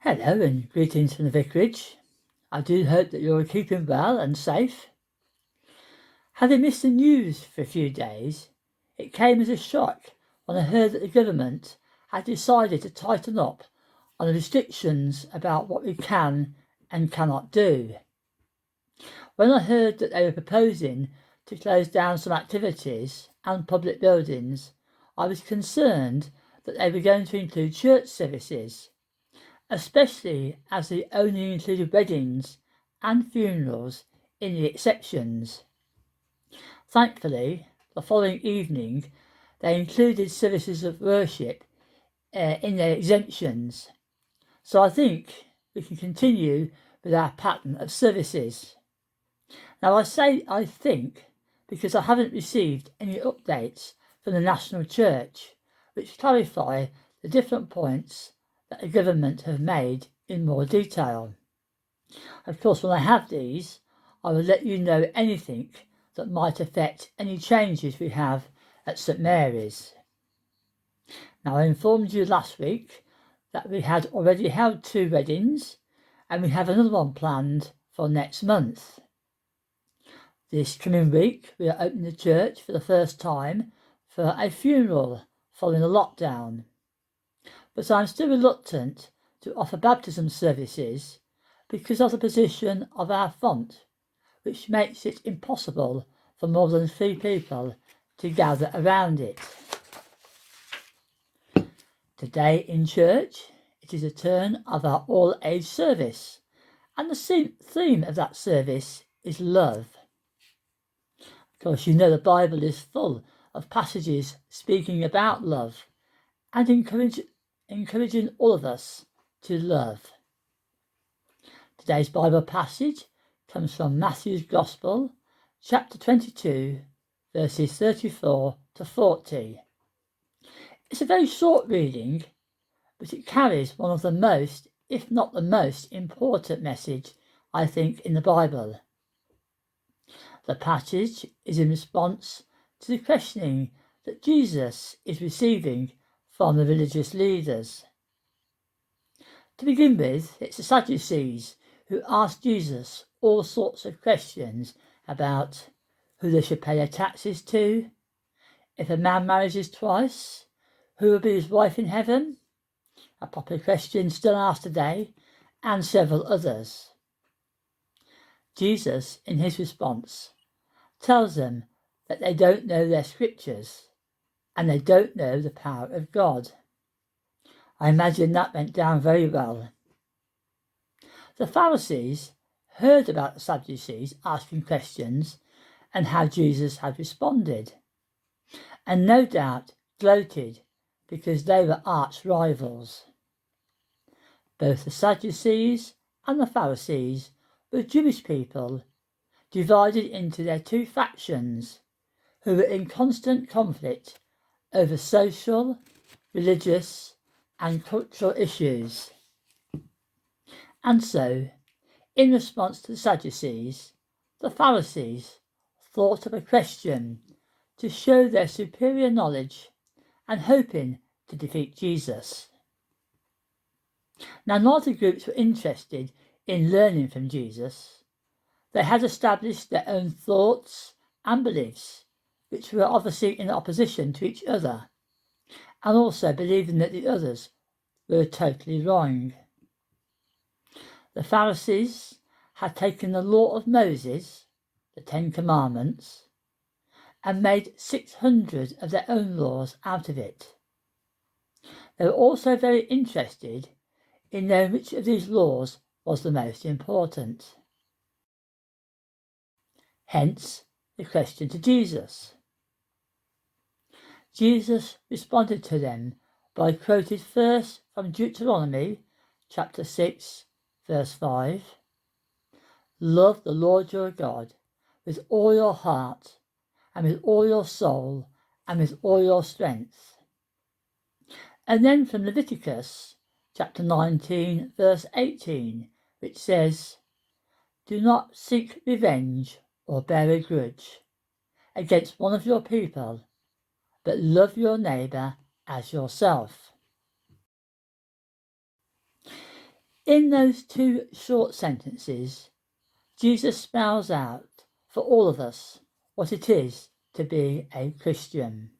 Hello and greetings from the vicarage. I do hope that you're keeping well and safe. Having missed the news for a few days, it came as a shock when I heard that the government had decided to tighten up on the restrictions about what we can and cannot do. When I heard that they were proposing to close down some activities and public buildings, I was concerned that they were going to include church services, especially as they only included weddings and funerals in the exceptions. Thankfully, the following evening, they included services of worship in their exemptions. So I think we can continue with our pattern of services. Now I say I think because I haven't received any updates from the National Church which clarify the different points that the government have made in more detail. Of course, when I have these, I will let you know anything that might affect any changes we have at St Mary's. Now, I informed you last week that we had already held 2 weddings and we have another one planned for next month. This coming week, we are opening the church for the first time for a funeral following a lockdown. But I'm still reluctant to offer baptism services because of the position of our font, which makes it impossible for more than 3 people to gather around it. Today in church, it is a turn of our all-age service, and the theme of that service is love. Of course, you know the Bible is full of passages speaking about love and encouraging all of us to love. Today's Bible passage comes from Matthew's Gospel, chapter 22, verses 34 to 40. It's a very short reading, but it carries one of the most, if not the most important message, I think, in the Bible. The passage is in response to the questioning that Jesus is receiving from the religious leaders. To begin with, it's the Sadducees who ask Jesus all sorts of questions about who they should pay their taxes to, if a man marries twice, who will be his wife in heaven, a popular question still asked today, and several others. Jesus, in his response, tells them that they don't know their scriptures and they don't know the power of God. I imagine that went down very well. The Pharisees heard about the Sadducees asking questions and how Jesus had responded, and no doubt gloated because they were arch rivals. Both the Sadducees and the Pharisees were Jewish people divided into their 2 factions who were in constant conflict over social, religious and cultural issues. And so, in response to the Sadducees, the Pharisees thought of a question to show their superior knowledge and hoping to defeat Jesus. Now, neither groups were interested in learning from Jesus. They had established their own thoughts and beliefs, which were obviously in opposition to each other, and also believing that the others were totally wrong. The Pharisees had taken the law of Moses, the 10 Commandments, and made 600 of their own laws out of it. They were also very interested in knowing which of these laws was the most important. Hence the question to Jesus. Jesus responded to them by quoting first from Deuteronomy chapter 6 verse 5. Love the Lord your God with all your heart and with all your soul and with all your strength. And then from Leviticus chapter 19 verse 18, which says, do not seek revenge or bear a grudge against one of your people, but love your neighbour as yourself. In those two short sentences, Jesus spells out for all of us what it is to be a Christian.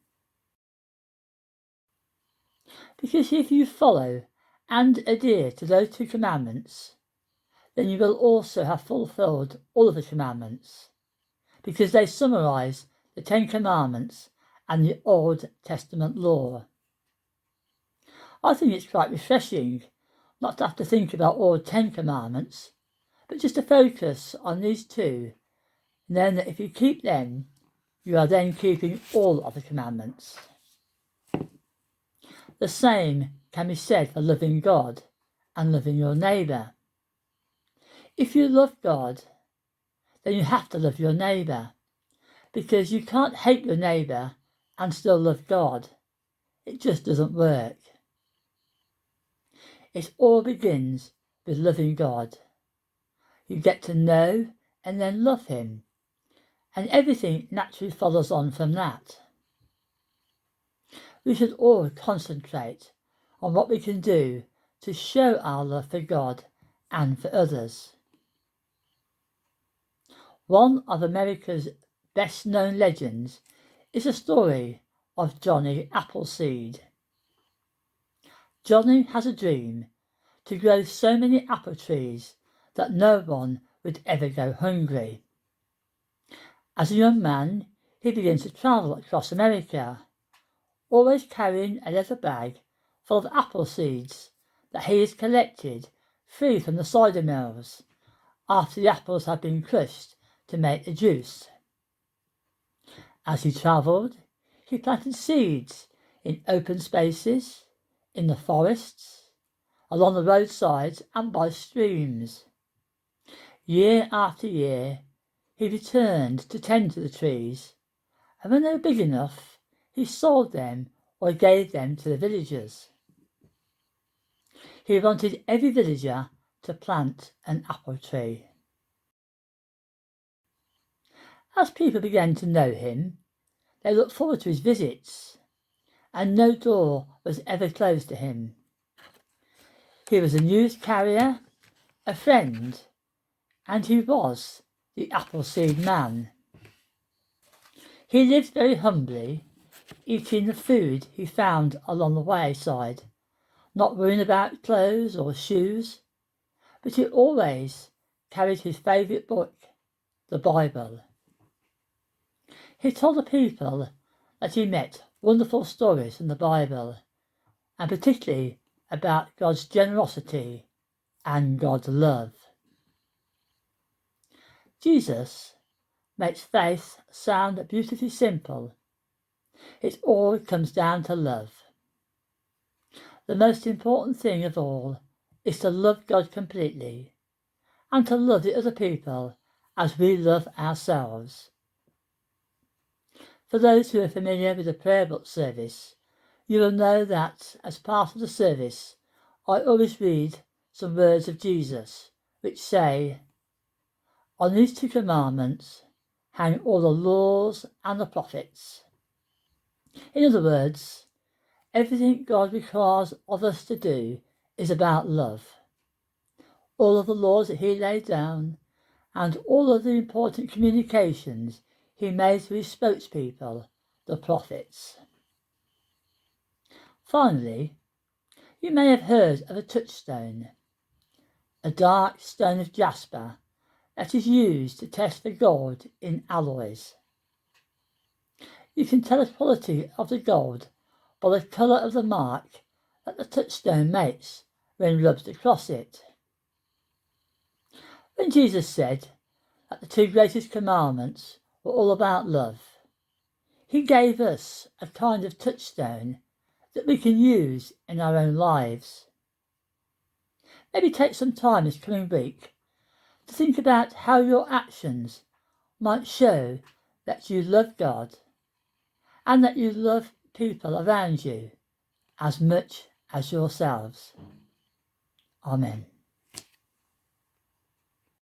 Because if you follow and adhere to those two commandments, then you will also have fulfilled all of the commandments, because they summarise the 10 Commandments and the Old Testament law. I think it's quite refreshing not to have to think about all 10 Commandments, but just to focus on these two, and then if you keep them, you are then keeping all of the commandments. The same can be said for loving God and loving your neighbour. If you love God, then you have to love your neighbour, because you can't hate your neighbour and still love God. It just doesn't work. It all begins with loving God. You get to know and then love him, and everything naturally follows on from that. We should all concentrate on what we can do to show our love for God and for others. One of America's best-known legends is the story of Johnny Appleseed. Johnny has a dream to grow so many apple trees that no one would ever go hungry. As a young man, he begins to travel across America, always carrying a leather bag full of apple seeds that he has collected free from the cider mills after the apples have been crushed to make the juice. As he travelled, he planted seeds in open spaces, in the forests, along the roadsides and by streams. Year after year, he returned to tend to the trees, and when they were big enough, he sold them or gave them to the villagers. He wanted every villager to plant an apple tree. As people began to know him, they looked forward to his visits, and no door was ever closed to him. He was a news carrier, a friend, and he was the Appleseed Man. He lived very humbly, eating the food he found along the wayside, not worrying about clothes or shoes, but he always carried his favourite book, the Bible. He told the people that he met wonderful stories in the Bible, and particularly about God's generosity and God's love. Jesus makes faith sound beautifully simple. It all comes down to love. The most important thing of all is to love God completely and to love the other people as we love ourselves. For those who are familiar with the prayer book service, you will know that as part of the service, I always read some words of Jesus which say, "On these two commandments hang all the laws and the prophets." In other words, everything God requires of us to do is about love. All of the laws that he laid down and all of the important communications he made through his spokespeople, the prophets. Finally, you may have heard of a touchstone, a dark stone of jasper that is used to test for gold in alloys. You can tell the quality of the gold by the colour of the mark that the touchstone makes when rubbed across it. When Jesus said that the two greatest commandments were all about love, he gave us a kind of touchstone that we can use in our own lives. Maybe take some time this coming week to think about how your actions might show that you love God and that you love people around you as much as yourselves. Amen.